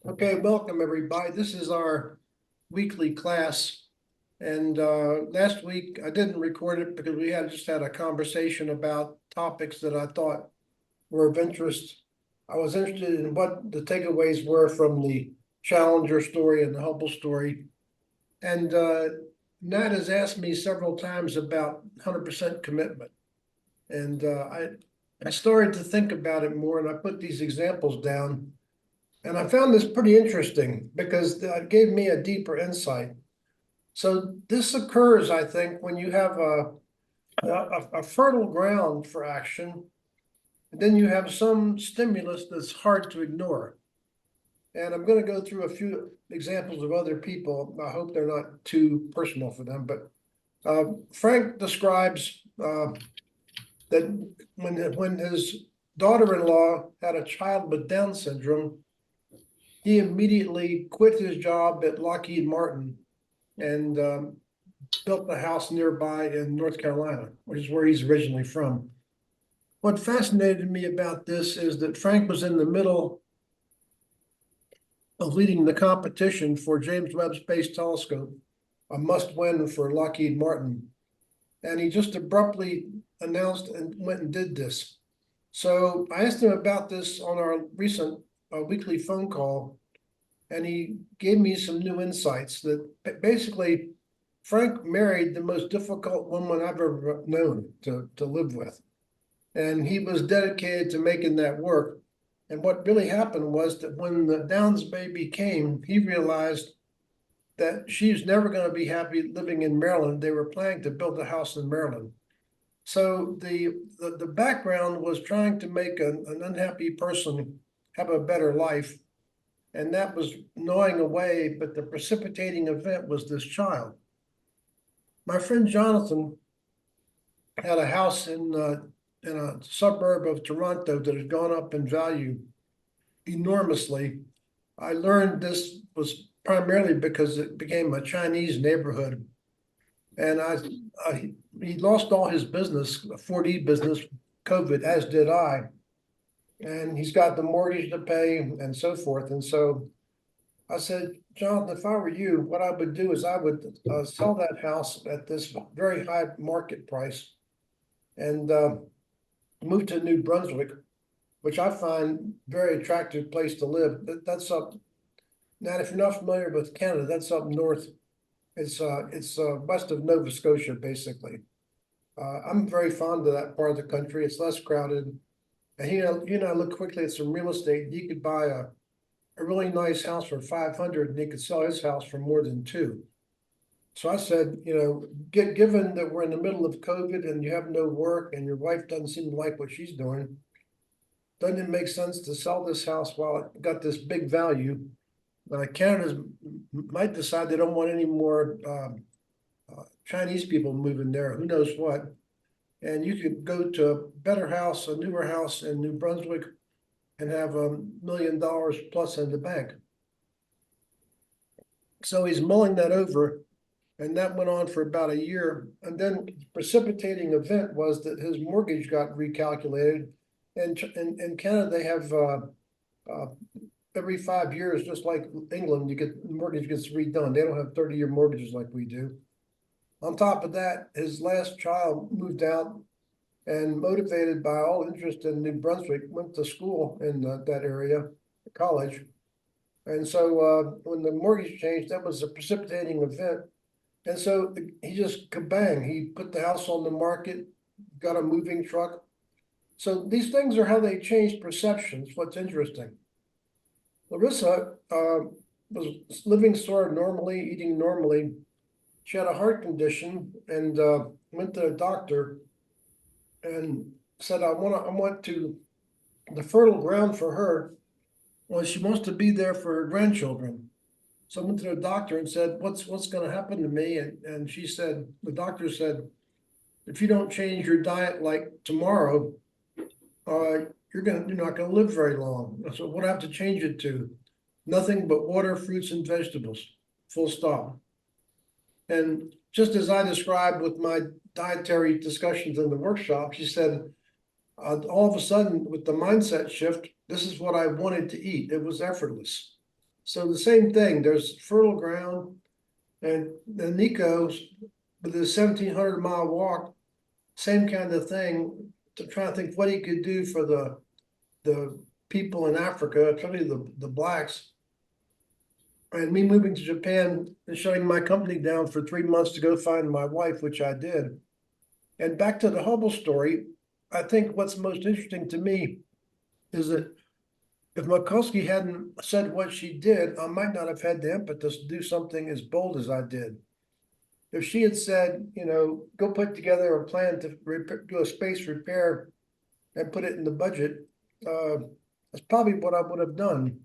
Okay, welcome everybody. This is our weekly class. And last week I didn't record it because we just had a conversation about topics that I thought were of interest. I was interested in what the takeaways were from the Challenger story and the Hubble story. And Nat has asked me several times about 100% commitment. And I started to think about it more, and I put these examples down. And I found this pretty interesting because it gave me a deeper insight. So this occurs, I think, when you have a fertile ground for action, and then you have some stimulus that's hard to ignore. And I'm going to go through a few examples of other people. I hope they're not too personal for them, but Frank describes that when his daughter-in-law had a child with Down syndrome, he immediately quit his job at Lockheed Martin and built a house nearby in North Carolina, which is where he's originally from. What fascinated me about this is that Frank was in the middle of leading the competition for James Webb Space Telescope, a must-win for Lockheed Martin. And he just abruptly announced and went and did this. So I asked him about this on our recent weekly phone call, and he gave me some new insights that basically Frank married the most difficult woman I've ever known to live with. And he was dedicated to making that work. And what really happened was that when the Downs baby came, he realized that she's never going to be happy living in Maryland. They were planning to build a house in Maryland. So the background was trying to make an unhappy person have a better life. And that was gnawing away, but the precipitating event was this child. My friend Jonathan had a house in a suburb of Toronto that had gone up in value enormously. I learned this was primarily because it became a Chinese neighborhood. And he lost all his business, a 4D business, COVID, as did I. And he's got the mortgage to pay and so forth. And so I said, Jonathan, if I were you, what I would do is I would sell that house at this very high market price and move to New Brunswick, which I find very attractive place to live. That's up. Now, if you're not familiar with Canada, that's up north. It's west of Nova Scotia, basically. I'm very fond of that part of the country. It's less crowded. And I look quickly at some real estate. You could buy a really nice house for 500, and he could sell his house for more than 2. So I said, given that we're in the middle of COVID and you have no work and your wife doesn't seem to like what she's doing, doesn't it make sense to sell this house while it got this big value? Canada might decide they don't want any more Chinese people moving there. Who knows what? And you could go to a better house, a newer house in New Brunswick, and have $1 million plus in the bank. So he's mulling that over, and that went on for about a year. And then the precipitating event was that his mortgage got recalculated. And in Canada, they have every 5 years, just like England, mortgage gets redone. They don't have 30-year mortgages like we do. On top of that, his last child moved out, and motivated by all interest in New Brunswick, went to school in that area, college. And so when the mortgage changed, that was a precipitating event. And so he just kabang, he put the house on the market, got a moving truck. So these things are how they change perceptions. What's interesting. Larissa was living sort of normally, eating normally. She had a heart condition and went to the doctor and said, I want to, the fertile ground for her was she wants to be there for her grandchildren. So I went to the doctor and said, what's going to happen to me? And she said, the doctor said, if you don't change your diet like tomorrow, you're not going to live very long. So what do I have to change it to? Nothing but water, fruits, and vegetables, full stop. And just as I described with my dietary discussions in the workshop, she said, all of a sudden, with the mindset shift, this is what I wanted to eat. It was effortless. So the same thing, there's fertile ground, and the Nico's with his 1,700 mile walk, same kind of thing, to try to think what he could do for the people in Africa, particularly the blacks. And me moving to Japan and shutting my company down for 3 months to go find my wife, which I did. And back to the Hubble story, I think what's most interesting to me is that if Mikulski hadn't said what she did, I might not have had the impetus to do something as bold as I did. If she had said, go put together a plan to do a space repair and put it in the budget, that's probably what I would have done.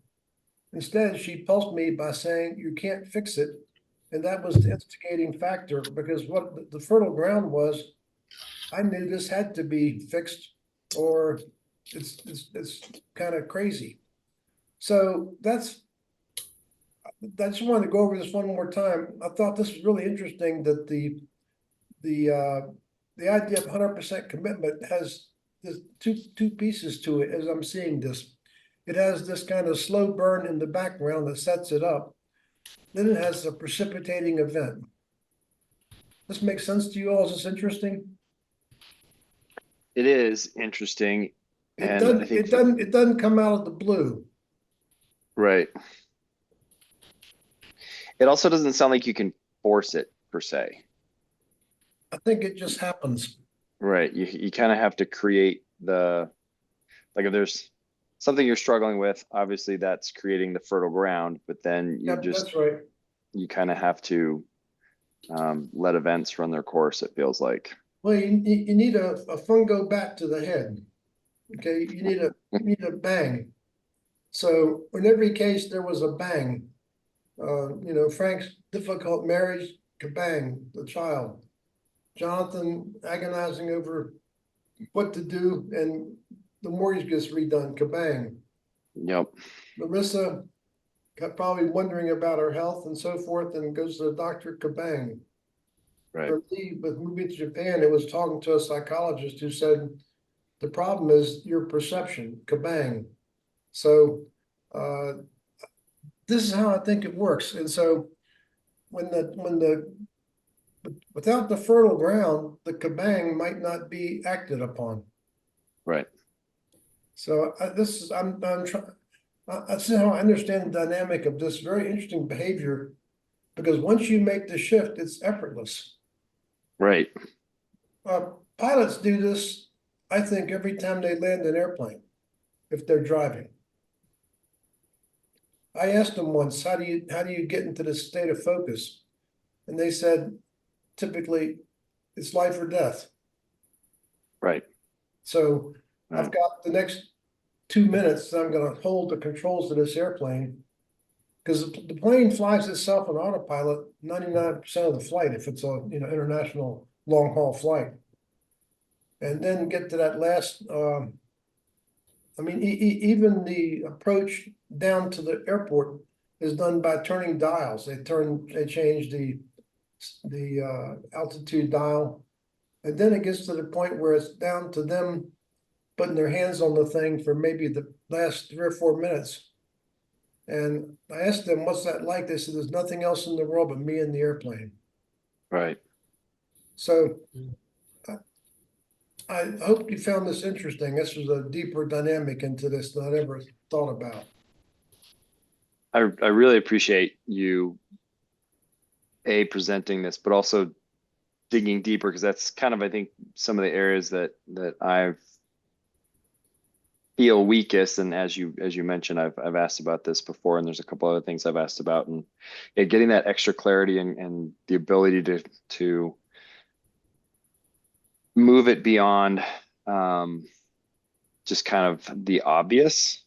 Instead, she pulsed me by saying, you can't fix it. And that was the instigating factor, because what the fertile ground was, I knew this had to be fixed, or it's kind of crazy. So I just wanted to go over this one more time. I thought this was really interesting that the idea of 100% commitment has this two pieces to it as I'm seeing this. It has this kind of slow burn in the background that sets it up. Then it has a precipitating event. This makes sense to you all? Is this interesting? It is interesting. And I think it doesn't come out of the blue. Right. It also doesn't sound like you can force it per se. I think it just happens. Right. You kind of have to create like if there's something you're struggling with, obviously that's creating the fertile ground, but then that's right. You kind of have to let events run their course, it feels like. Well, you need a fungo bat to the head. Okay, you need a bang. So in every case, there was a bang. Frank's difficult marriage, kabang, the child. Jonathan agonizing over what to do, and the mortgage gets redone, kabang. Yep. Marissa probably wondering about her health and so forth, and goes to the doctor, kabang. Right. For me, with moving to Japan, it was talking to a psychologist who said, the problem is your perception, kabang. So this is how I think it works. And so without the fertile ground, the kabang might not be acted upon. Right. So I'm trying. That's how I understand the dynamic of this very interesting behavior, because once you make the shift, it's effortless. Right. Pilots do this, I think, every time they land an airplane, if they're driving. I asked them once, how do you get into this state of focus? And they said, typically, it's life or death. Right. So I've got the next 2 minutes, I'm going to hold the controls of this airplane, because the plane flies itself on autopilot 99% of the flight if it's a international long haul flight. And then get to that last. Even the approach down to the airport is done by turning dials. They change the altitude dial, and then it gets to the point where it's down to them putting their hands on the thing for maybe the last 3 or 4 minutes. And I asked them, what's that like? They said, there's nothing else in the world but me and the airplane. Right. So I hope you found this interesting. This was a deeper dynamic into this than I ever thought about. I really appreciate you presenting this, but also digging deeper, because that's kind of, I think, some of the areas that I feel weakest. And as you mentioned, I've asked about this before, and there's a couple other things I've asked about, and getting that extra clarity and the ability to move it beyond just kind of the obvious,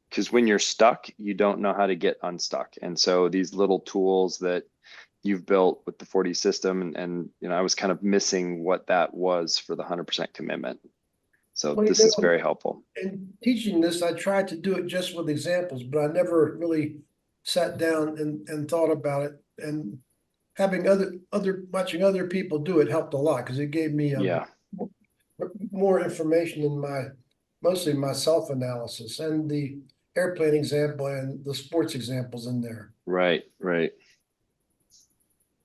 because when you're stuck, you don't know how to get unstuck. And so these little tools that you've built with the 4D system, and I was kind of missing what that was for the 100% commitment. So this is very helpful. In teaching this, I tried to do it just with examples, but I never really sat down and thought about it. And having watching other people do it helped a lot, because it gave me more information in mostly my self-analysis. And the airplane example and the sports examples in there. Right, right.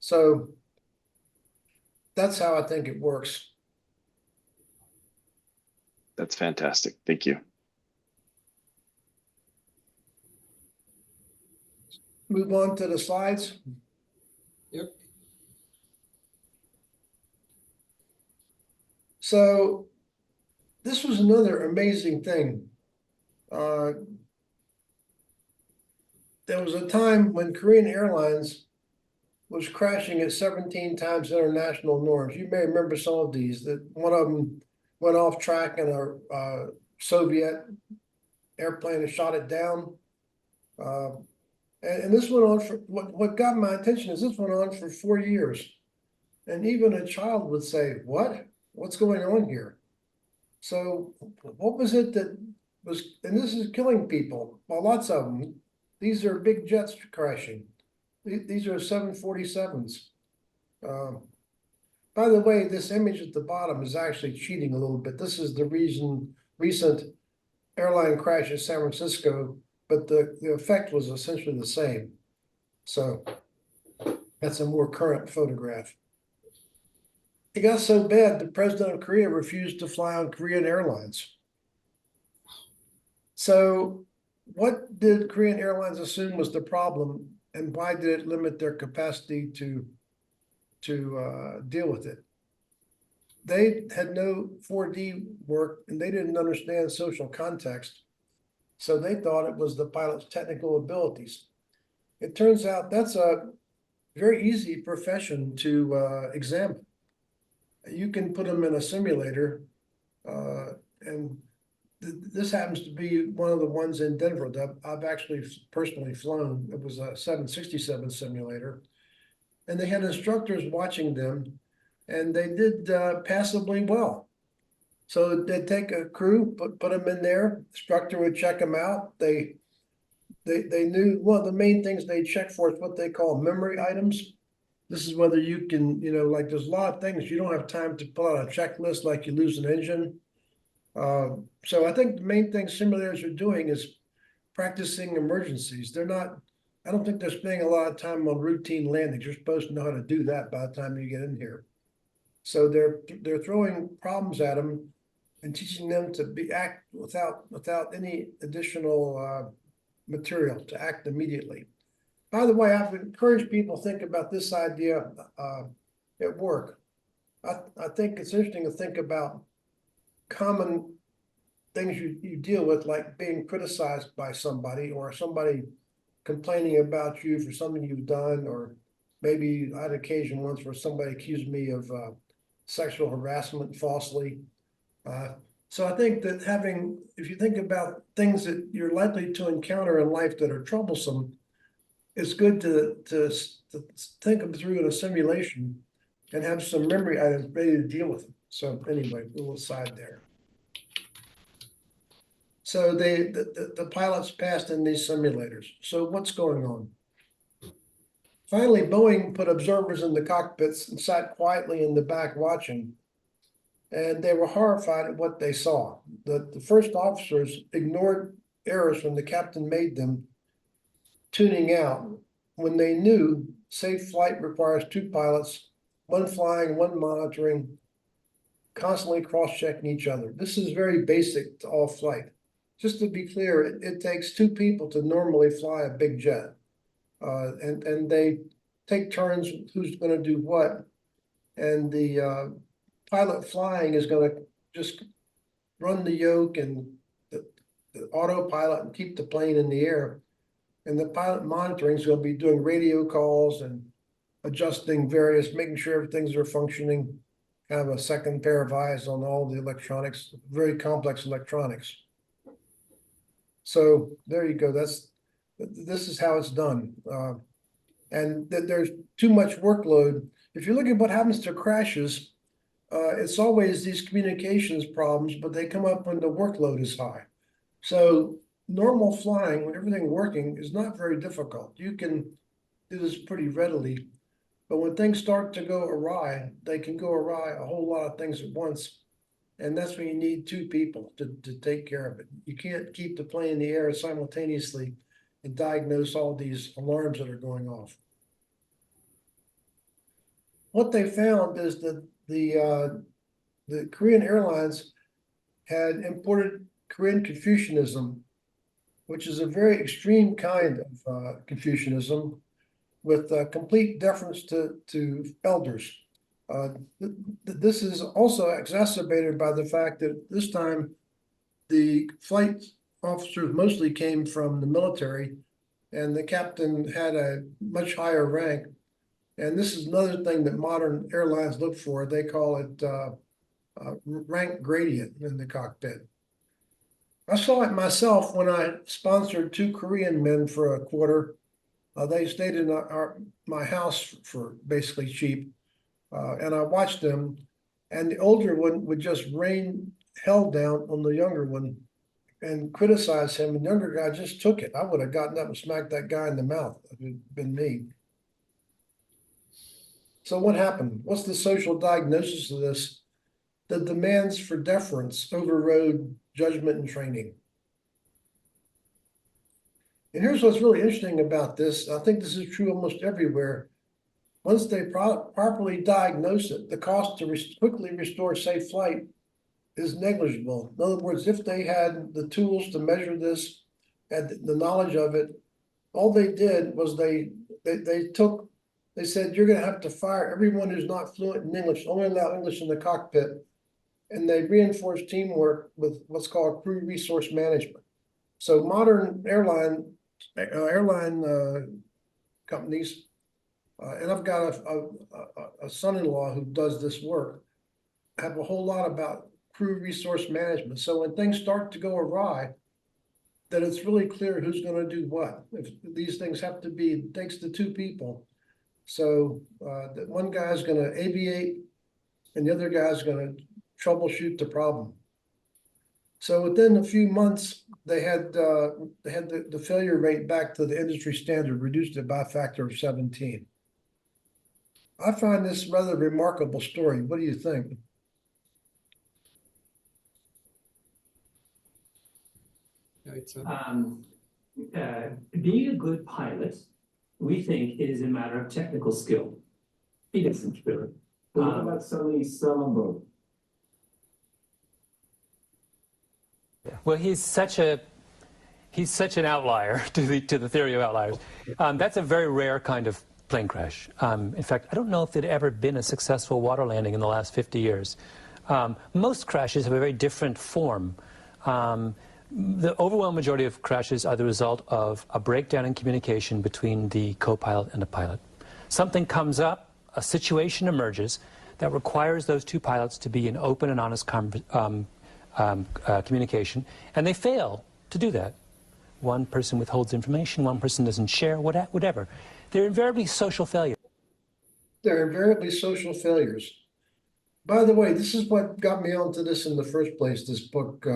So that's how I think it works. That's fantastic. Thank you. Move on to the slides. Yep. So this was another amazing thing. There was a time when Korean Airlines was crashing at 17 times international norms. You may remember some of these, that one of them went off track in a Soviet airplane and shot it down. And this went on for, what got my attention is this went on for 4 years. And even a child would say, what? What's going on here? So what was it that was, and this is killing people, well, lots of them. These are big jets crashing. These are 747s. By the way, this image at the bottom is actually cheating a little bit. This is the recent airline crash in San Francisco, but the effect was essentially the same. So that's a more current photograph. It got so bad, the president of Korea refused to fly on Korean Airlines. So what did Korean Airlines assume was the problem, and why did it limit their capacity to deal with it? They had no 4D work, and they didn't understand social context. So they thought it was the pilot's technical abilities. It turns out that's a very easy profession to examine. You can put them in a simulator, and this happens to be one of the ones in Denver that I've actually personally flown. It was a 767 simulator, and they had instructors watching them, and they did passably well. So they'd take a crew, put them in there. Instructor would check them out. They knew one of the main things they check for is what they call memory items. This is whether you can, like there's a lot of things you don't have time to pull out a checklist, like you lose an engine. So I think the main thing simulators are doing is practicing emergencies. I don't think they're spending a lot of time on routine landings. You're supposed to know how to do that by the time you get in here. So they're throwing problems at them and teaching them to act without any additional material, to act immediately. By the way, I've encouraged people to think about this idea at work. I think it's interesting to think about common things you deal with, like being criticized by somebody, or somebody complaining about you for something you've done, or maybe I had occasion once where somebody accused me of sexual harassment falsely. So I think that if you think about things that you're likely to encounter in life that are troublesome, it's good to think them through in a simulation and have some memory items ready to deal with them. So anyway, a little aside there. So the pilots passed in these simulators. So what's going on? Finally, Boeing put observers in the cockpits and sat quietly in the back watching. And they were horrified at what they saw. The first officers ignored errors when the captain made them, tuning out when they knew safe flight requires two pilots, one flying, one monitoring, constantly cross-checking each other. This is very basic to all flight. Just to be clear, it takes two people to normally fly a big jet. And they take turns who's going to do what. And the pilot flying is going to just run the yoke and the autopilot and keep the plane in the air. And the pilot monitoring is going to be doing radio calls and adjusting making sure everything's are functioning, kind of a second pair of eyes on all the electronics, very complex electronics. So there you go. This is how it's done. And there's too much workload. If you look at what happens to crashes, it's always these communications problems, but they come up when the workload is high. So normal flying, when everything's working, is not very difficult. You can do this pretty readily. But when things start to go awry, they can go awry a whole lot of things at once. And that's when you need two people to take care of it. You can't keep the plane in the air simultaneously and diagnose all these alarms that are going off. What they found is that the Korean Airlines had imported Korean Confucianism, which is a very extreme kind of Confucianism with complete deference to elders. This is also exacerbated by the fact that this time the flight officers mostly came from the military, and the captain had a much higher rank. And this is another thing that modern airlines look for. They call it rank gradient in the cockpit. I saw it myself when I sponsored two Korean men for a quarter. They stayed in my house for basically cheap. And I watched them, and the older one would just rain hell down on the younger one and criticize him. And the younger guy just took it. I would have gotten up and smacked that guy in the mouth if it had been me. So what happened? What's the social diagnosis of this? The demands for deference overrode judgment and training. And here's what's really interesting about this. I think this is true almost everywhere. Once they properly diagnose it, the cost to quickly restore safe flight is negligible. In other words, if they had the tools to measure this, had the knowledge of it, all they did was they said, you're going to have to fire everyone who's not fluent in English, only allow English in the cockpit. And they reinforced teamwork with what's called crew resource management. So modern airline companies, and I've got a son-in-law who does this work, have a whole lot about crew resource management. So when things start to go awry, that it's really clear who's going to do what. If these things have to be, it takes the two people. So that one guy's going to aviate and the other guy's going to troubleshoot the problem. So within a few months, they had the failure rate back to the industry standard, reduced it by a factor of 17. I find this rather remarkable story. What do you think? Being a good pilot, we think, is a matter of technical skill. It isn't really. What about Sully Sullenberg? Well, he's such an outlier to the theory of outliers. That's a very rare kind of plane crash. In fact, I don't know if there'd ever been a successful water landing in the last 50 years. Most crashes have a very different form. The overwhelming majority of crashes are the result of a breakdown in communication between the co-pilot and the pilot. Something comes up, a situation emerges that requires those two pilots to be in open and honest communication, and they fail to do that. One person withholds information, one person doesn't share, whatever. They're invariably social failures. They're invariably social failures. By the way, this is what got me onto this in the first place, this book.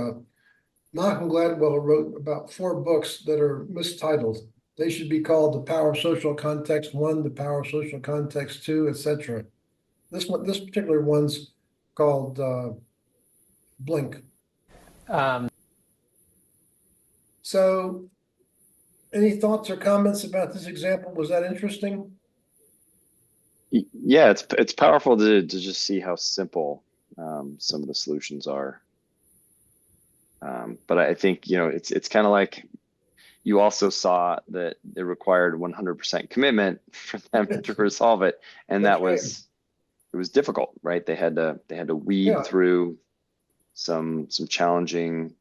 Malcolm Gladwell wrote about 4 books that are mistitled. They should be called The Power of Social Context 1, The Power of Social Context 2, etc. This particular one's called Blink. So, any thoughts or comments about this example? Was that interesting? Yeah, it's powerful to just see how simple some of the solutions are. But I think, it's kind of like you also saw that it required 100% commitment for them to resolve it, and it was difficult, right? They had to weed through some challenging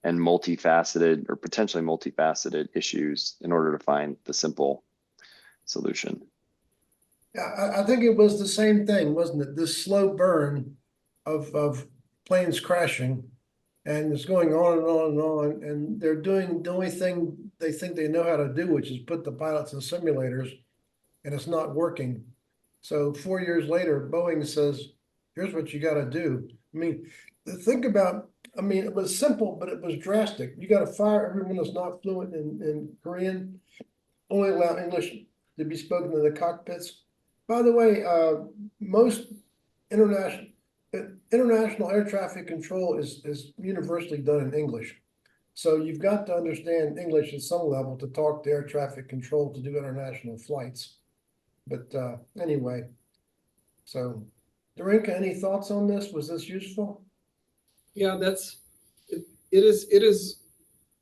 and multifaceted or potentially multifaceted issues in order to find the simple solution. Yeah, I think it was the same thing, wasn't it? This slow burn of planes crashing, and it's going on and on and on, and they're doing the only thing they think they know how to do, which is put the pilots in simulators, and it's not working. So 4 years later, Boeing says, here's what you got to do. I mean, think about, it was simple, but it was drastic. You got to fire everyone that's not fluent in Korean, only allow English to be spoken in the cockpits. By the way, most international air traffic control is universally done in English. So you've got to understand English at some level to talk to air traffic control to do international flights. But anyway, so Darinka, any thoughts on this? Was this useful? Yeah, that's it. It is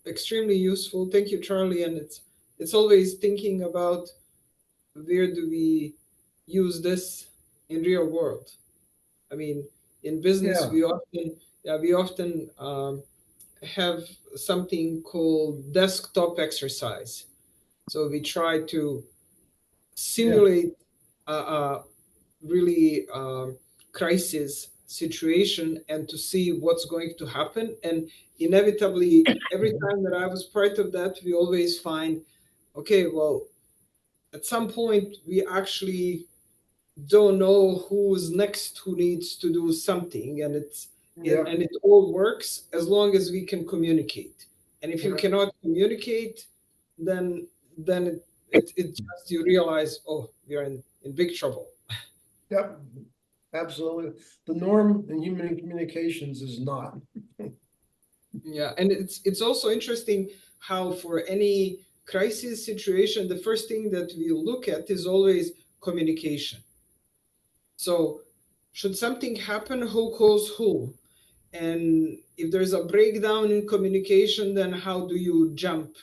extremely useful. Thank you, Charlie. And it's always thinking about where do we use this in real world. I mean, in business, Yeah. we often have something called desktop exercise. So we try to simulate a really crisis situation and to see what's going to happen. And inevitably, every time that I was part of that, we always find, okay, well, at some point, we actually don't know who's next who needs to do something, and Yeah. and it all works as long as we can communicate. And if you Yeah. cannot communicate, then it just you realize, oh, we are in big trouble. Yep. Absolutely. The norm in human communications is not. Yeah, and it's also interesting how for any crisis situation, the first thing that we look at is always communication. So should something happen, who calls who? And if there's a breakdown in communication, then how do you jump?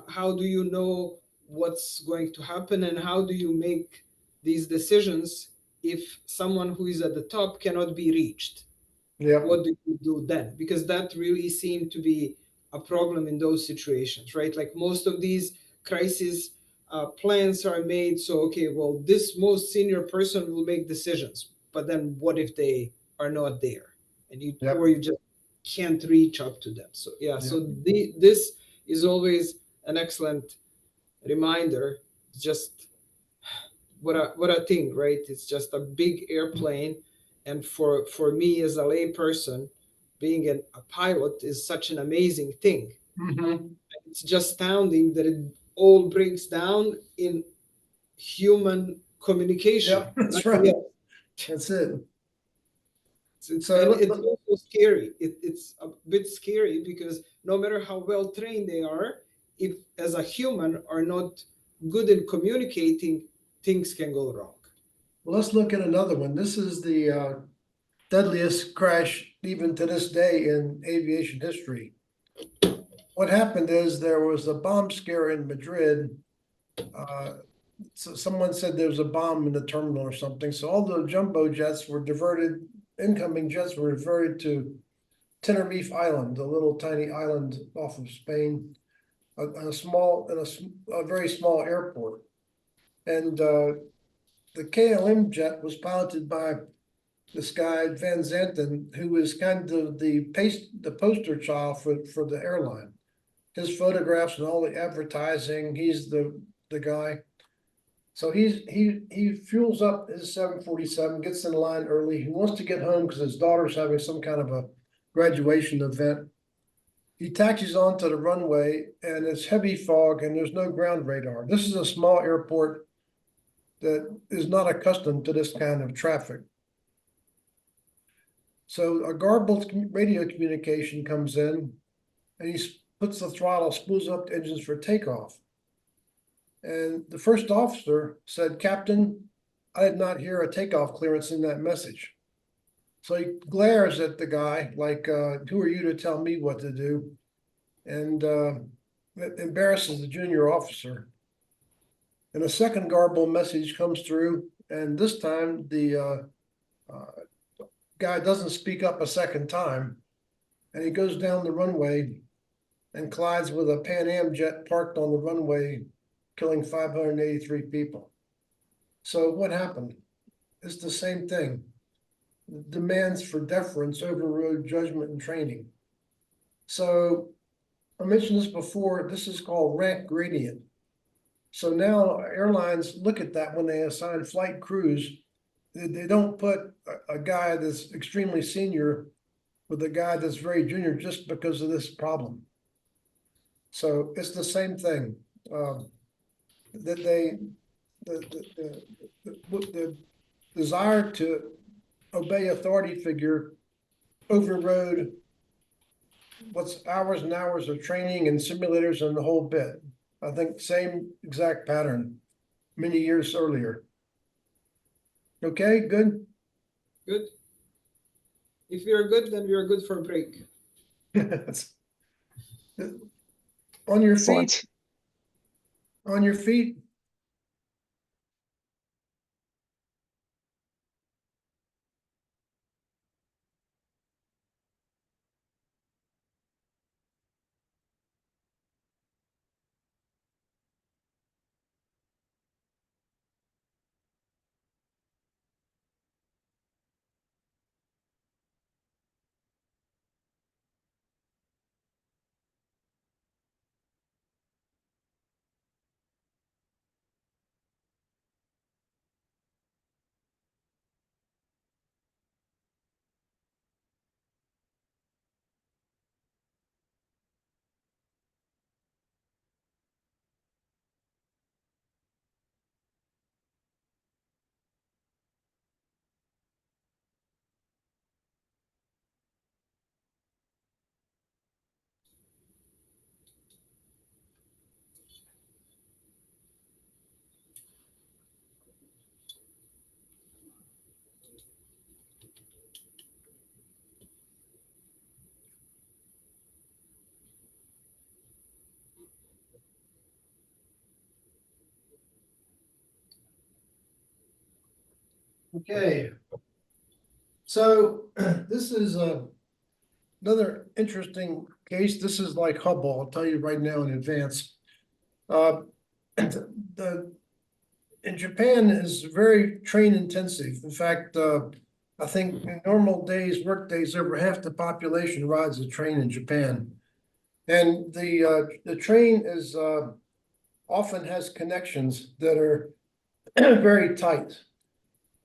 How do you know what's going to happen, and how do you make these decisions if someone who is at the top cannot be reached? Yeah. What do you do then? Because that really seemed to be a problem in those situations, right? Like most of these crisis plans are made. So, okay, well, this most senior person will make decisions, but then what if they are not there, and Yep. or you just can't reach up to them? So, yeah. Yep. So this is always an excellent reminder. Just what a thing, right? It's just a big airplane, and for me as a layperson, being a pilot is such an amazing thing. Mhm. It's just astounding that it all breaks down in human communication. Yep, that's Nothing right. else. That's it. So And let- it's also scary. It's a bit scary because no matter how well trained they are, if as a human are not good in communicating, things can go wrong. Well, let's look at another one. This is the deadliest crash even to this day in aviation history. What happened is there was a bomb scare in Madrid. So someone said there was a bomb in the terminal or something. So all the jumbo jets were diverted, incoming jets were diverted to Tenerife Island, a little tiny island off of Spain, a very small airport. And the KLM jet was piloted by this guy Van Zanten, who is kind of the poster child for the airline. His photographs and all the advertising, he's the guy. So he fuels up his 747, gets in line early. He wants to get home because his daughter's having some kind of a graduation event. He taxis onto the runway, and it's heavy fog and there's no ground radar. This is a small airport that is not accustomed to this kind of traffic. So a garbled radio communication comes in, and he puts the throttle, spools up the engines for takeoff. And the first officer said, "Captain, I did not hear a takeoff clearance in that message." So he glares at the guy like, "Who are you to tell me what to do?" And it embarrasses the junior officer. And a second garbled message comes through, and this time the guy doesn't speak up a second time, and he goes down the runway and collides with a Pan Am jet parked on the runway, killing 583 people. So what happened? It's the same thing. Demands for deference overrode judgment and training. So I mentioned this before, this is called rank gradient. So now airlines look at that when they assign flight crews. They don't put a guy that's extremely senior with a guy that's very junior just because of this problem. So it's the same thing. That the desire to obey authority figure overrode what's hours and hours of training and simulators and the whole bit. I think same exact pattern many years earlier. Okay, good. Good. If we are good, then we are good for a break. On your feet, Excellent. on your feet. Okay. So this is another interesting case. This is like Hubble, I'll tell you right now in advance. In Japan is very train intensive. In fact, I think in normal days, work days, over half the population rides the train in Japan. And the train is often has connections that are very tight.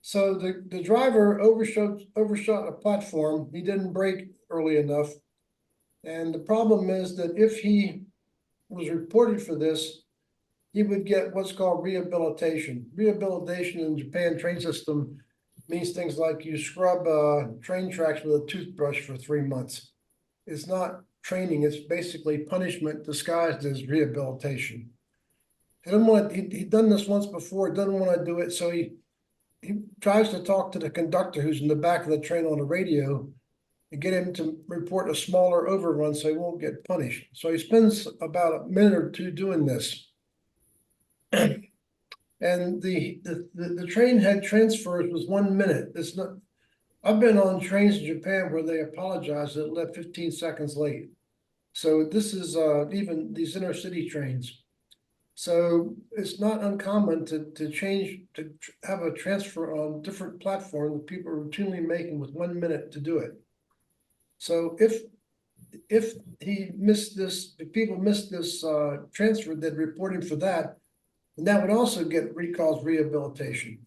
So the driver overshot a platform. He didn't brake early enough. And the problem is that if he was reported for this, he would get what's called rehabilitation. Rehabilitation in Japan train system means things like you scrub train tracks with a toothbrush for 3 months. It's not training, it's basically punishment disguised as rehabilitation. He'd done this once before, doesn't want to do it, so he tries to talk to the conductor who's in the back of the train on the radio and get him to report a smaller overrun so he won't get punished. So he spends about a minute or two doing this. And the train head transfers was 1 minute. It's not. I've been on trains in Japan where they apologize that it left 15 seconds late. So this is even these inner city trains. So it's not uncommon to change, to have a transfer on different platform that people are routinely making with 1 minute to do it. So if he missed this, if people missed this transfer, they'd report him for that. And that would also get recalls rehabilitation.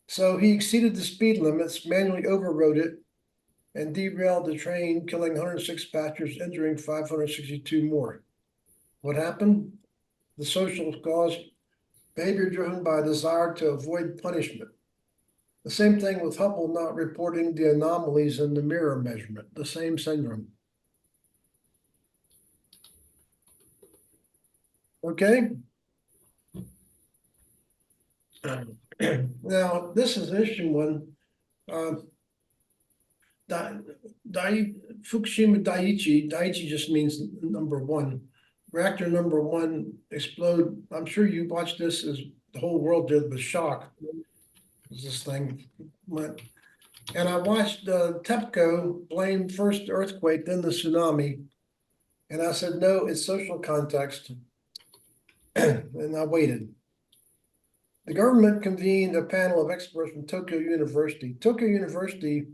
So he exceeded the speed limits, manually overrode it, and derailed the train, killing 106 passengers, injuring 562 more. What happened? The social cause, behavior driven by a desire to avoid punishment. The same thing with Hubble not reporting the anomalies in the mirror measurement, the same syndrome. Okay. Now, this is an interesting one. Fukushima Daiichi just means number one. Reactor number one explode. I'm sure you watched this as the whole world did with shock. As this thing went. And I watched TEPCO blame first the earthquake, then the tsunami. And I said, no, it's social context. And I waited. The government convened a panel of experts from Tokyo University. Tokyo University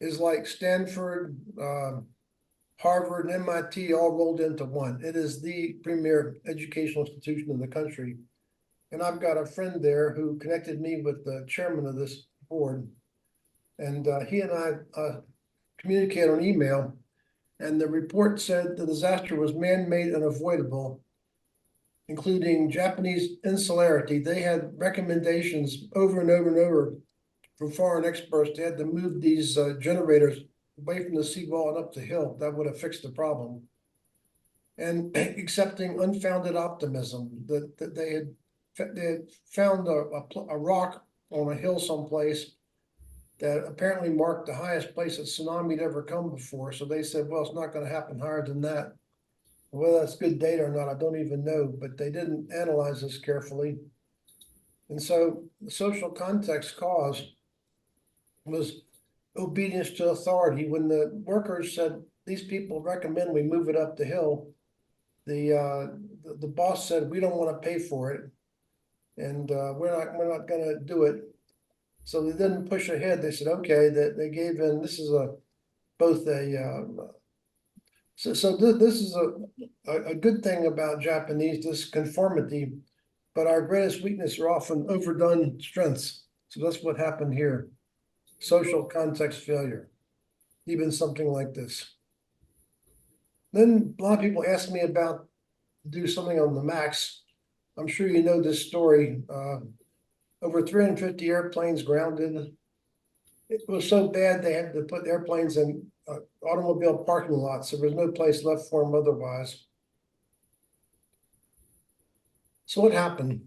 is like Stanford, Harvard, and MIT all rolled into one. It is the premier educational institution in the country. And I've got a friend there who connected me with the chairman of this board. And he and I communicate on email. And the report said the disaster was man-made and avoidable, including Japanese insularity. They had recommendations over and over and over from foreign experts, they had to move these generators away from the seawall and up the hill. That would have fixed the problem. And accepting unfounded optimism that they had found a rock on a hill someplace that apparently marked the highest place that tsunami had ever come before. So they said, well, it's not going to happen higher than that. Whether that's good data or not, I don't even know, but they didn't analyze this carefully. And so the social context cause was obedience to authority. When the workers said, these people recommend we move it up the hill, the boss said, we don't want to pay for it. And we're not going to do it. So they didn't push ahead. They said, okay, that they gave in. This is both a this is a good thing about Japanese, this conformity, but our greatest weakness are often overdone strengths. So that's what happened here. Social context failure, even something like this. Then a lot of people ask me about do something on the MAX. I'm sure you know this story. Over 350 airplanes grounded. It was so bad they had to put airplanes in automobile parking lots. There was no place left for them otherwise. So what happened?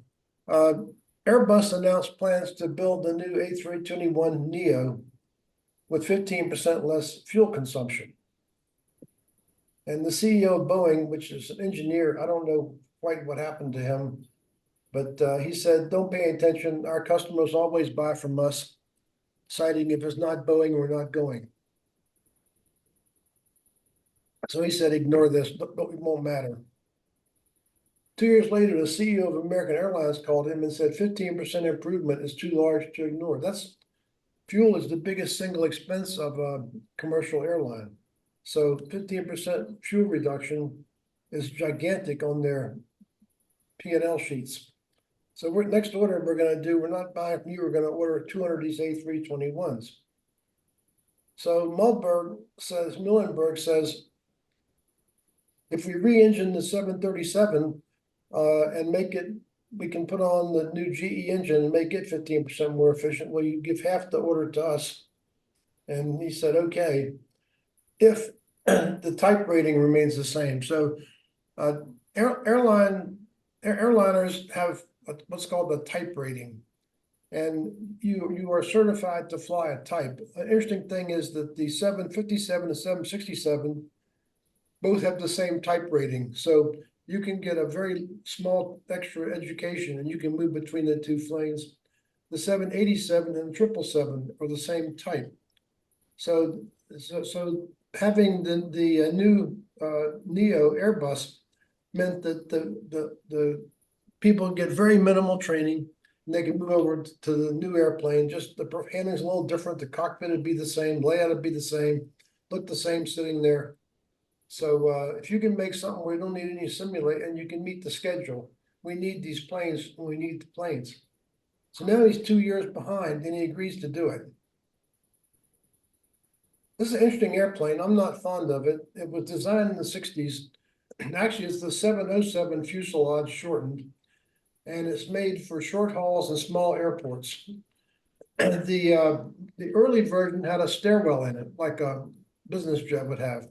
Airbus announced plans to build the new A321neo with 15% less fuel consumption. And the CEO of Boeing, which is an engineer, I don't know quite what happened to him, but he said, don't pay attention. Our customers always buy from us, citing if it's not Boeing, we're not going. So he said, ignore this, but it won't matter. 2 years later, the CEO of American Airlines called him and said 15% improvement is too large to ignore. Fuel is the biggest single expense of a commercial airline. So 15% fuel reduction is gigantic on their P&L sheets. So next order we're going to do, we're not buying from you, we're going to order 200 of these A321s. So Muhlenberg says, if we re-engine the 737 and make it, we can put on the new GE engine and make it 15% more efficient. Well, you give half the order to us. And he said, okay, if the type rating remains the same. So airliners have what's called the type rating. And you are certified to fly a type. An interesting thing is that the 757 and 767 both have the same type rating. So you can get a very small extra education and you can move between the two planes. The 787 and the 777 are the same type. So having the new Neo Airbus meant that the people get very minimal training and they can move over to the new airplane. Just the handling's a little different. The cockpit would be the same, layout would be the same, look the same sitting there. So if you can make something where you don't need any simulate and you can meet the schedule, we need these planes and we need the planes. So now he's 2 years behind and he agrees to do it. This is an interesting airplane. I'm not fond of it. It was designed in the 60s. Actually, it's the 707 fuselage shortened, and it's made for short hauls and small airports. The early version had a stairwell in it, like a business jet would have.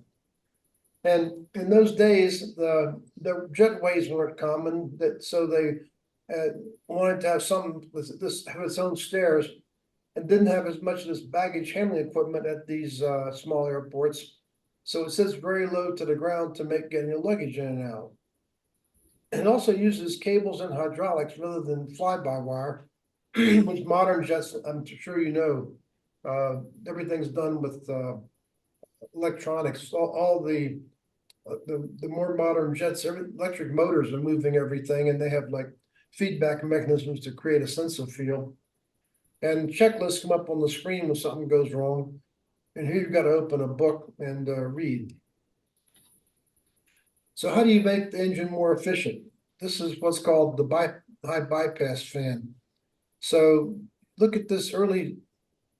And in those days, the jetways weren't common, so they wanted to have something with this have its own stairs, and didn't have as much of this baggage handling equipment at these small airports. So it sits very low to the ground to make getting your luggage in and out. It also uses cables and hydraulics rather than fly-by-wire, which modern jets, I'm sure you know, everything's done with electronics. All the more modern jets, electric motors are moving everything, and they have like feedback mechanisms to create a sense of feel. And checklists come up on the screen when something goes wrong. And here you've got to open a book and read. So how do you make the engine more efficient? This is what's called the high bypass fan. So look at this early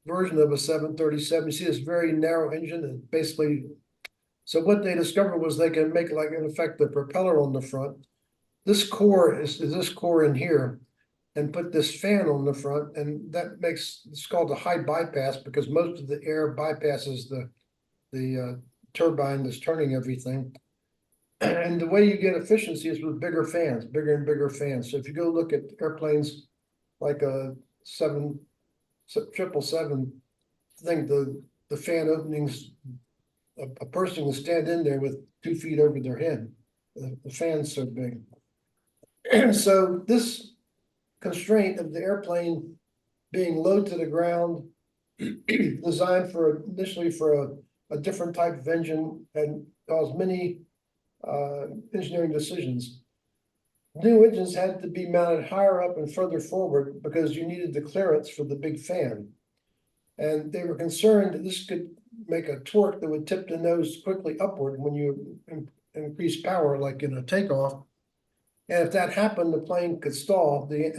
version of a 737. You see this very narrow engine and basically, so what they discovered was they can make, like, in effect, the propeller on the front. This core is this core in here. and put this fan on the front, and that makes, it's called a high bypass because most of the air bypasses the turbine that's turning everything. And the way you get efficiency is with bigger fans, bigger and bigger fans. So if you go look at airplanes like a 777, I think the fan openings, a person will stand in there with 2 feet over their head. The fan's so big. So this constraint of the airplane being low to the ground, designed initially for a different type of engine, and caused many engineering decisions. New engines had to be mounted higher up and further forward because you needed the clearance for the big fan. And they were concerned that this could make a torque that would tip the nose quickly upward when you increase power, like in a takeoff. And if that happened, the plane could stall. The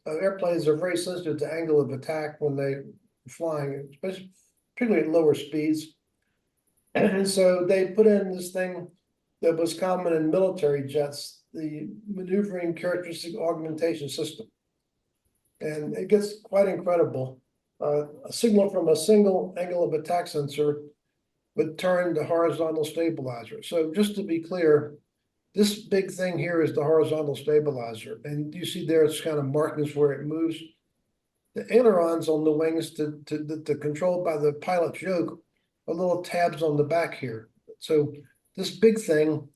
airplanes are very sensitive to angle of attack when they're flying, especially particularly at lower speeds. And so they put in this thing that was common in military jets, the maneuvering characteristic augmentation system. And it gets quite incredible. A signal from a single angle of attack sensor would turn the horizontal stabilizer. So just to be clear, this big thing here is the horizontal stabilizer. And you see there, it's kind of markings where it moves. The ailerons on the wings to controlled by the pilot's yoke are little tabs on the back here. So this big thing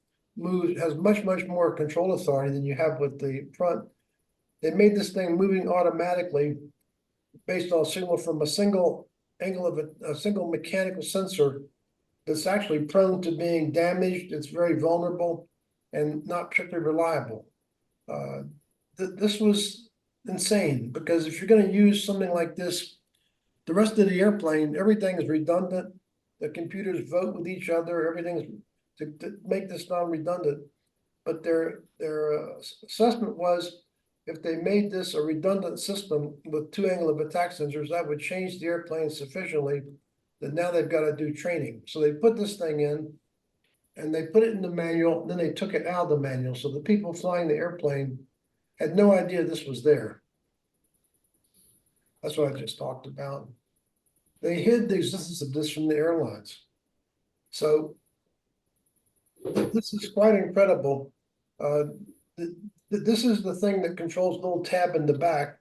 has much more control authority than you have with the front. They made this thing moving automatically based on a signal from a single angle of a single mechanical sensor that's actually prone to being damaged. It's very vulnerable and not particularly reliable. This was insane because if you're going to use something like this, the rest of the airplane, everything is redundant. The computers vote with each other. Everything's to make this non-redundant. But their assessment was, if they made this a redundant system with 2 angle of attack sensors, that would change the airplane sufficiently that now they've got to do training. So they put this thing in, and they put it in the manual, then they took it out of the manual. So the people flying the airplane had no idea this was there. That's what I just talked about. They hid the existence of this from the airlines. So this is quite incredible. This is the thing that controls the little tab in the back.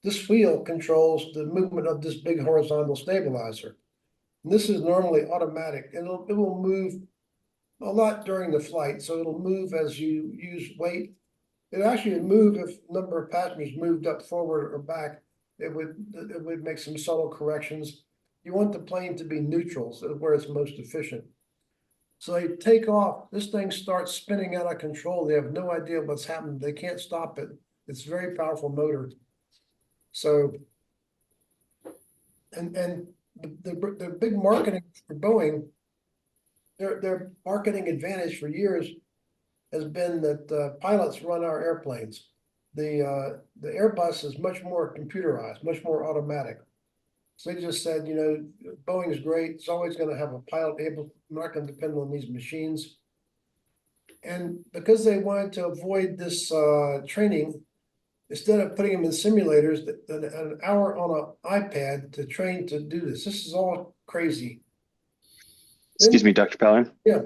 This wheel controls the movement of this big horizontal stabilizer. And this is normally automatic, and it will move a lot during the flight. So it'll move as you use weight. It actually would move if the number of passengers moved up forward or back. It would make some subtle corrections. You want the plane to be neutral, so where it's most efficient. So they take off, this thing starts spinning out of control. They have no idea what's happened. They can't stop it. It's a very powerful motor. So, and the big marketing for Boeing, their marketing advantage for years has been that pilots run our airplanes. The Airbus is much more computerized, much more automatic. So they just said, you know, Boeing is great. It's always going to have a pilot able. I'm not going to depend on these machines. And because they wanted to avoid this training, instead of putting them in simulators, an hour on an iPad to train to do this. This is all crazy. Excuse me, Dr. Pellerin. Yeah.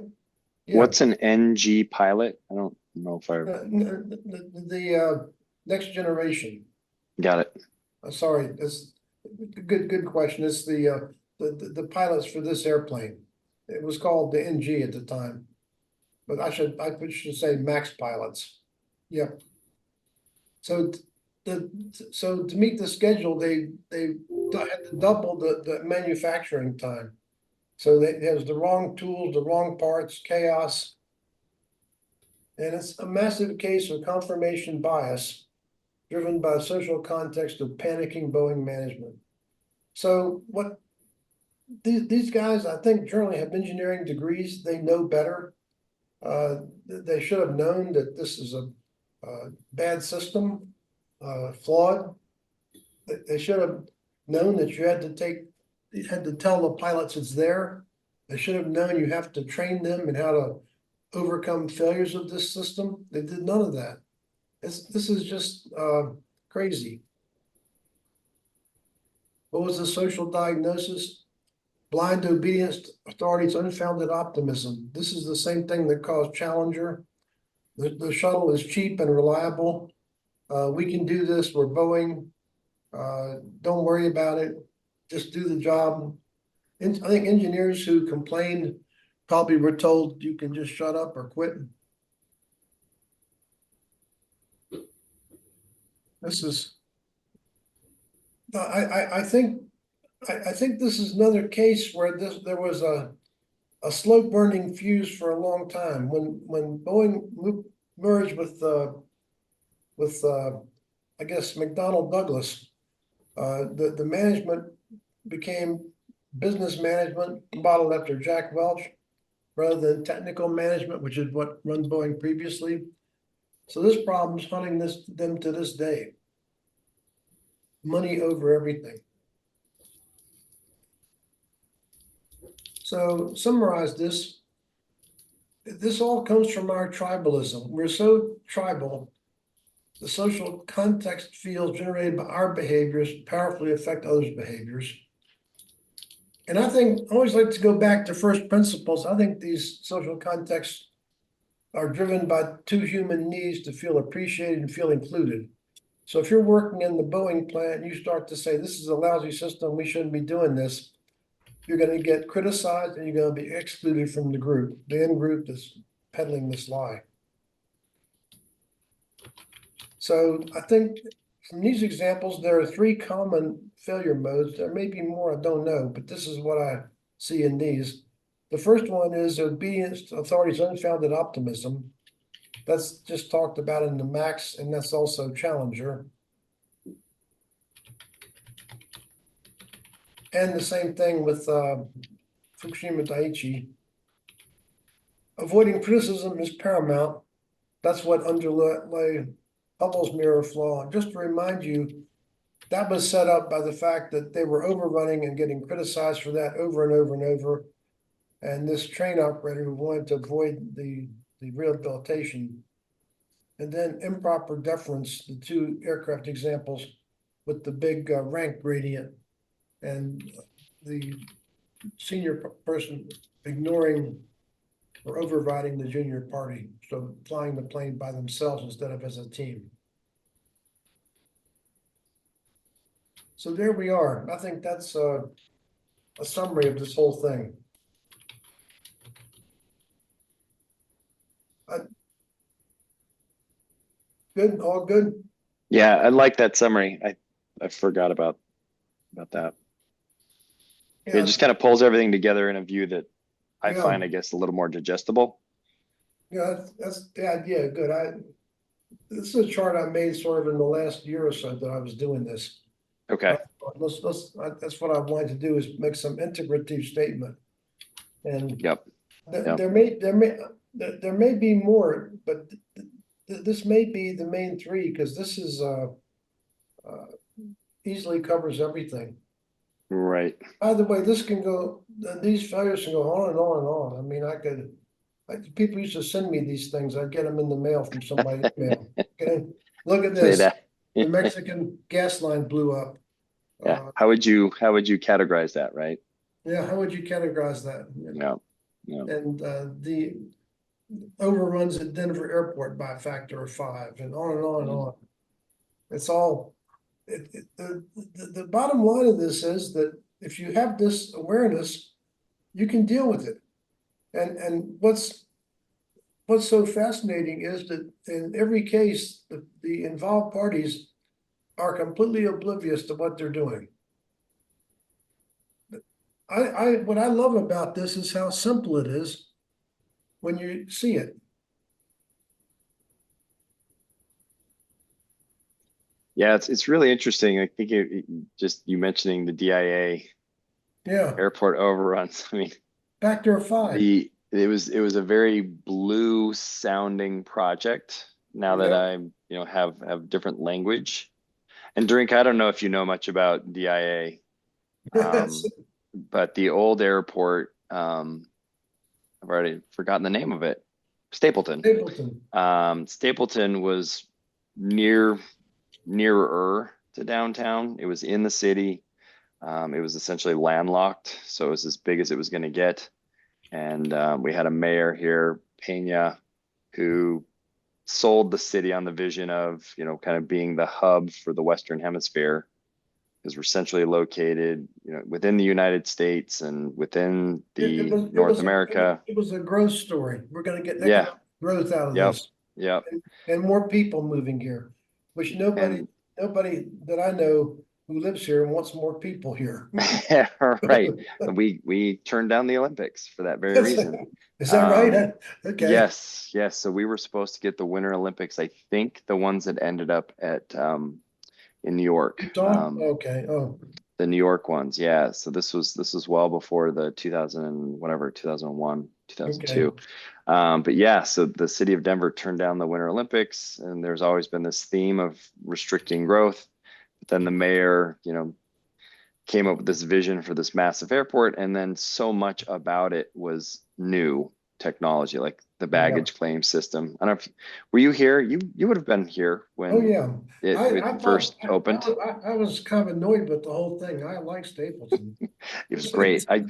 What's an NG pilot? I don't know if I The next generation. got it. Sorry, that's good question. It's the pilots for this airplane. It was called the NG at the time, but I should say max pilots. Yep. So to meet the schedule, they had to double the manufacturing time. So there was the wrong tools, the wrong parts, chaos. And it's a massive case of confirmation bias driven by the social context of panicking Boeing management. So what these guys, I think, generally have engineering degrees. They know better. They should have known that this is a bad system, flawed. They should have known that you had to tell the pilots it's there. They should have known you have to train them in how to overcome failures of this system. They did none of that. This is just crazy. What was the social diagnosis? Blind obedience to authorities, unfounded optimism. This is the same thing that caused Challenger. The shuttle is cheap and reliable. We can do this. We're Boeing. Don't worry about it. Just do the job. I think engineers who complained probably were told you can just shut up or quit. This is, I think this is another case where there was a slow burning fuse for a long time. When Boeing merged with I guess McDonnell Douglas, the management became business management modeled after Jack Welch rather than technical management, which is what run Boeing previously. So this problem's hunting them to this day. Money over everything. So summarize this. This all comes from our tribalism. We're so tribal. The social context fields generated by our behaviors powerfully affect others' behaviors. And I always like to go back to first principles. I think these social contexts are driven by two human needs to feel appreciated and feel included. So if you're working in the Boeing plant and you start to say, this is a lousy system, we shouldn't be doing this, you're going to get criticized and you're going to be excluded from the group, the in-group that's peddling this lie. So I think from these examples, there are three common failure modes. There may be more, I don't know, but this is what I see in these. The first one is obedience to authorities, unfounded optimism. That's just talked about in the MAX, and that's also Challenger. And the same thing with Fukushima Daiichi. Avoiding criticism is paramount. That's what underlay Hubble's mirror flaw. Just to remind you, that was set up by the fact that they were overrunning and getting criticized for that over and over and over. And this train operator who wanted to avoid the rehabilitation. And then improper deference, the two aircraft examples with the big rank gradient and the senior person ignoring or overriding the junior party. So flying the plane by themselves instead of as a team. So there we are. I think that's a summary of this whole thing. Good, all good. Yeah, I like that summary. I forgot about that. Yeah, It just kind of pulls everything together in a view that I Yeah. find, I guess, a little more digestible. yeah, that's the idea. Good. This is a chart I made sort of in the last year or so that I was doing this. Okay. That's what I wanted to do, is make some integrative statement. And Yep. Yep. there may be more, but this may be the main three, because this is easily covers everything. Right. By the way, these failures can go on and on and on. I mean, people used to send me these things. I'd get them in the mail from somebody's mail. Okay, look at Say this. that. The Mexican gas line blew up. Yeah. How would you categorize that, right? Yeah, how would you categorize that? Yeah. Yeah. And the overruns at Denver Airport by a factor of 5, and on and on and on. It's all. The bottom line of this is that if you have this awareness, you can deal with it. And what's so fascinating is that in every case, the involved parties are completely oblivious to what they're doing. What I love about this is how simple it is when you see it. Yeah, it's really interesting. I think you mentioning the DIA Yeah, airport overruns. I mean, factor of 5. it was a very blue sounding project. Now that Yep. I have different language. And Drink, I don't know if you know much about DIA, but the old airport, I've already forgotten the name of it. Stapleton. Stapleton. Stapleton was near nearer to downtown. It was in the city. It was essentially landlocked, so it was as big as it was going to get. And we had a mayor here, Pena, who sold the city on the vision of, you know, kind of being the hub for the Western Hemisphere, because we're centrally located, you know, within the United States and within It the was- it North was a- America. It was a growth story. We're gonna get Yeah. economic growth out of Yep. this. Yep. And more people moving here, which nobody that I know who lives here wants more people here. Yeah, right. We turned down the Olympics for that very reason. Is that right? Okay. Yes, yes. So we were supposed to get the Winter Olympics. I think the ones that ended up at in New York. Okay, oh, The New York ones, yeah. So this was well before the 2001, 2002. But yeah, so the city of Denver turned down the Winter Olympics, and there's always been this theme of restricting growth. But then the mayor, you know, came up with this vision for this massive airport, and then so much about it was new technology, like the baggage claim system. I don't know if were you here? You would have been here when oh, yeah. it first opened. I was kind of annoyed with the whole thing. I like Stapleton. It was great. I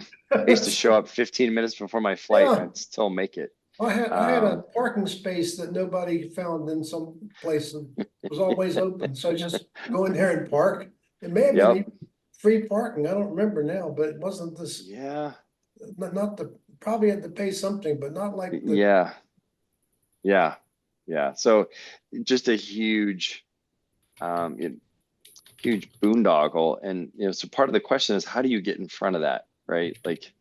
used to show up 15 minutes before my flight Yeah. and I'd still make it. I had a parking space that nobody found in some place and it was always open. So just go in there and park. It may have been Yep. even free parking. I don't remember now, but it wasn't this, Yeah. not the, probably had to pay something, but not like the, Yeah. So just a huge, huge boondoggle. And, you know, so part of the question is, how do you get in front of that? Right. Like,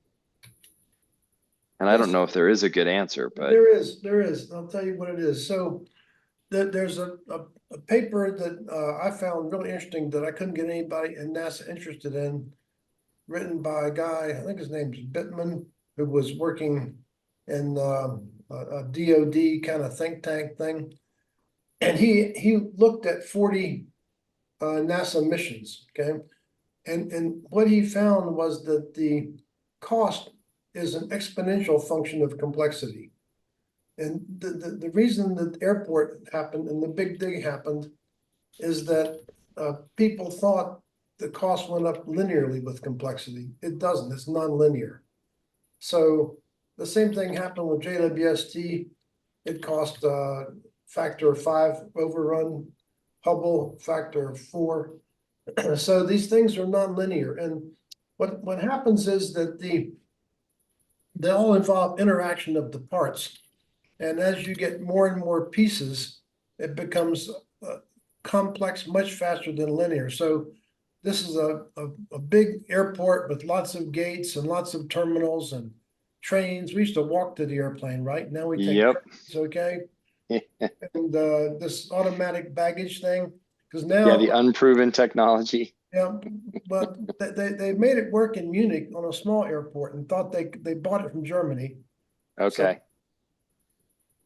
and I don't know if there is a good answer, but there is. I'll tell you what it is. So there's a paper that I found really interesting that I couldn't get anybody in NASA interested in, written by a guy, I think his name's Bittman, who was working in a DOD kind of think tank thing. And he looked at 40 NASA missions, okay? And what he found was that the cost is an exponential function of complexity. And the reason that the airport happened and the big dig happened is that people thought the cost went up linearly with complexity. It doesn't, it's nonlinear. So the same thing happened with JWST. It cost a factor of 5 overrun, Hubble factor of 4. So these things are nonlinear. And what happens is that they all involve interaction of the parts. And as you get more and more pieces, it becomes complex much faster than linear. So this is a big airport with lots of gates and lots of terminals and trains. We used to walk to the airplane, right? Now we take Yep. trains, okay? And this automatic baggage thing, because now yeah, the unproven technology. yeah, but they made it work in Munich on a small airport and thought they bought it from Germany. Okay.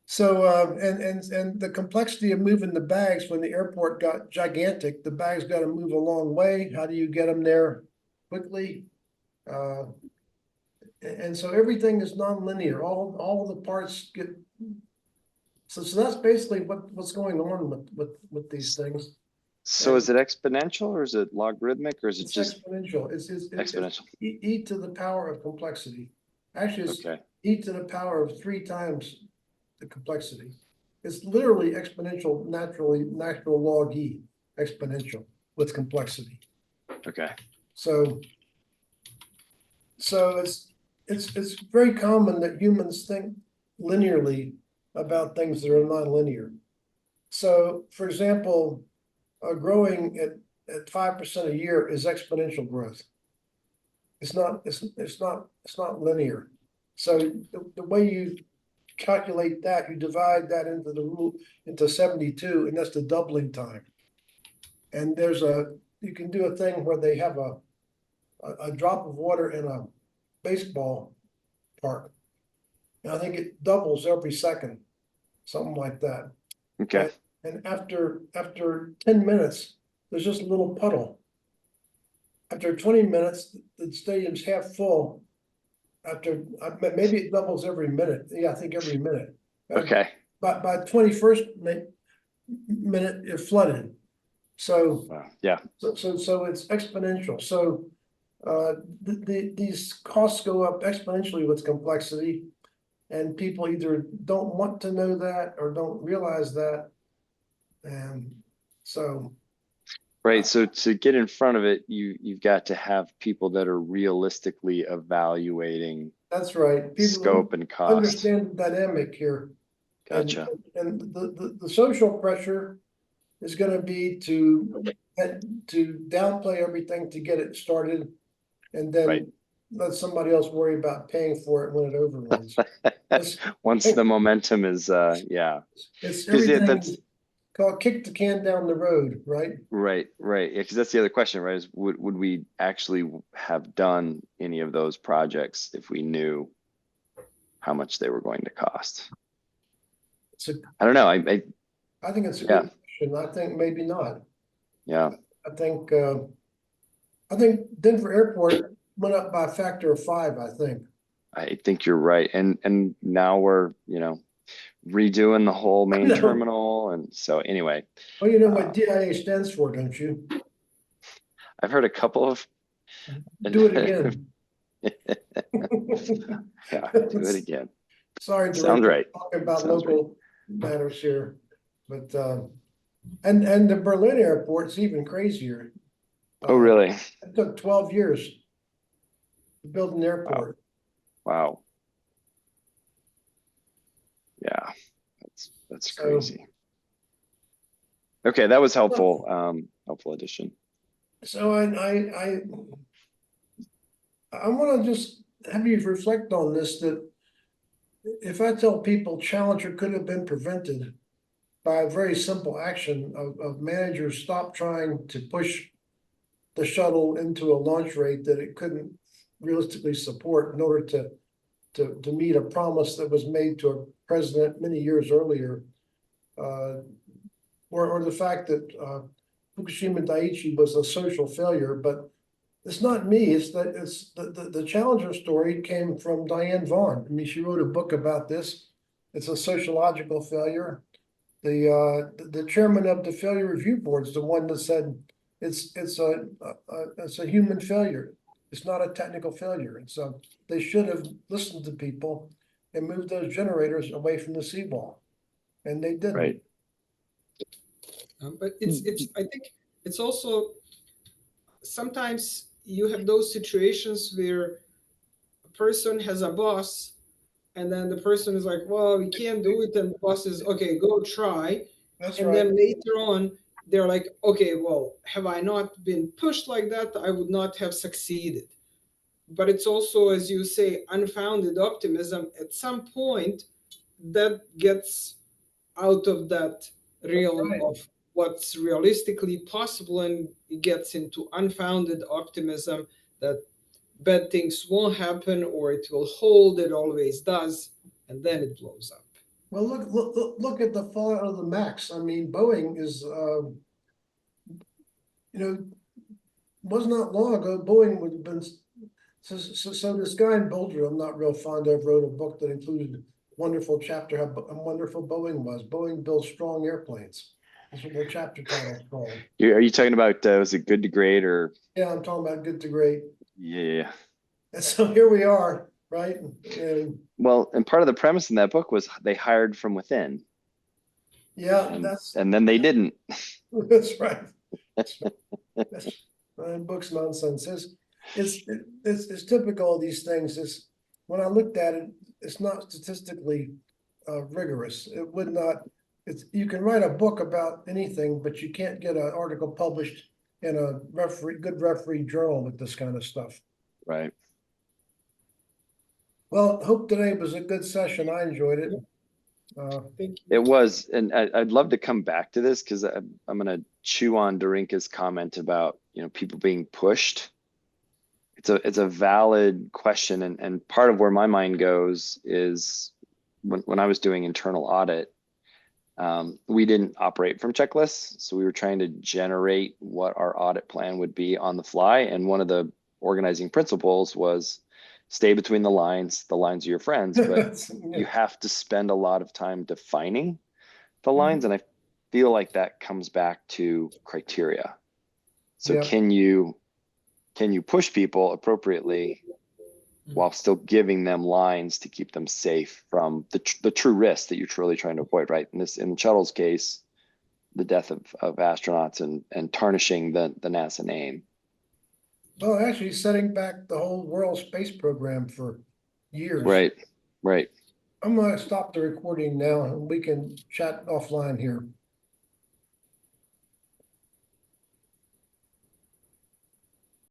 So and the complexity of moving the bags when the airport got gigantic, the bags got to move a long way. How do you get them there quickly? And so everything is nonlinear. All the parts get. So that's basically what's going on with these things. So is it exponential or is it logarithmic or is it It's just exponential. It's exponential? e to the power of complexity. Actually, it's Okay. e to the power of 3 times the complexity. It's literally exponential, natural log e, exponential with complexity. Okay. So it's very common that humans think linearly about things that are non-linear. So, for example, growing at 5% a year is exponential growth. It's not linear. So the way you calculate that, you divide that into the rule into 72, and that's the doubling time. And you can do a thing where they have a drop of water in a baseball park. And I think it doubles every second, something like that. Okay. And after 10 minutes, there's just a little puddle. After 20 minutes, the stadium's half full. After maybe it doubles every minute. Yeah, I think every minute. Okay. By 21st minute, you're flooded. So, Wow. Yeah. so it's exponential. So, these costs go up exponentially with complexity. And people either don't want to know that or don't realize that. And so, Right. So to get in front of it, you've got to have people that are realistically evaluating that's right. People scope and cost. understand the dynamic here. Gotcha. And the social pressure is gonna be to downplay everything to get it started. And Right. then let somebody else worry about paying for it when it overruns. It's, Once the momentum is, yeah. it's 'Cause, yeah, everything that's- is called kick the can down the road, right? Right. Yeah, because that's the other question, right? Is would we actually have done any of those projects if we knew how much they were going to cost? It's a, I don't know. I think it's a Yeah. good question. I think maybe not. Yeah. I think Denver Airport went up by a factor of 5, I think. I think you're right. And now we're, redoing the whole main know. terminal. And so anyway, Well, you know what DIA stands for, don't you? I've heard a couple of. Do it again. Yeah, do it again. Sorry, Sounds Director, right. talking about Sounds local matters here, but and the Berlin airport's even crazier. Oh, really? It took 12 years to build an airport. Wow. Yeah, that's So- crazy. Okay, that was helpful. Helpful addition. So I want to just have you reflect on this, that if I tell people Challenger could have been prevented by a very simple action of managers stop trying to push the shuttle into a launch rate that it couldn't realistically support in order to meet a promise that was made to a president many years earlier. Or the fact that Fukushima Daiichi was a social failure, but it's not me. It's the Challenger story came from Diane Vaughn. I mean, she wrote a book about this. It's a sociological failure. The chairman of the failure review board is the one that said it's a human failure. It's not a technical failure. And so they should have listened to people and moved those generators away from the seawall, and they didn't. Right. But I think it's also sometimes you have those situations where a person has a boss and then the person is like, well, we can't do it. And the boss is, okay, go try. That's And right. then later on, they're like, okay, well, have I not been pushed like that? I would not have succeeded. But it's also, as you say, unfounded optimism. At some point, that gets out of that realm right. of what's realistically possible, and it gets into unfounded optimism that bad things won't happen or it will hold, it always does, and then it blows up. Well, look at the fallout of the MAX. I mean, Boeing is, was not long ago, Boeing would have been, so this guy in Boulder, I'm not real fond of, wrote a book that included a wonderful chapter how wonderful Boeing was. Boeing builds strong airplanes. That's what their chapter title is called. Are you talking about, was it Good to Great or? Yeah, I'm talking about good to great. Yeah. And so here we are, right? And Well, and part of the premise in that book was they hired from within. yeah, And then they didn't. that's right. Book's nonsense. It's typical of these things. Is when I looked at it, it's not statistically rigorous. It would not. You can write a book about anything, but you can't get an article published in a good referee journal with this kind of stuff. Right. Well, hope today was a good session. I enjoyed it. Thank you. It was, and I'd love to come back to this because I'm going to chew on Darinka's comment about, people being pushed. It's a valid question, and part of where my mind goes is when I was doing internal audit, we didn't operate from checklists, so we were trying to generate what our audit plan would be on the fly, and one of the organizing principles was stay between the lines are your friends, but you have to spend a lot of time defining the lines, and I feel like that comes back to criteria. So Yep. can you push people appropriately while still giving them lines to keep them safe from the true risk that you're truly trying to avoid, right? In the shuttle's case, the death of astronauts and tarnishing the NASA name. Oh, actually setting back the whole world space program for years. Right. I'm gonna stop the recording now and we can chat offline here.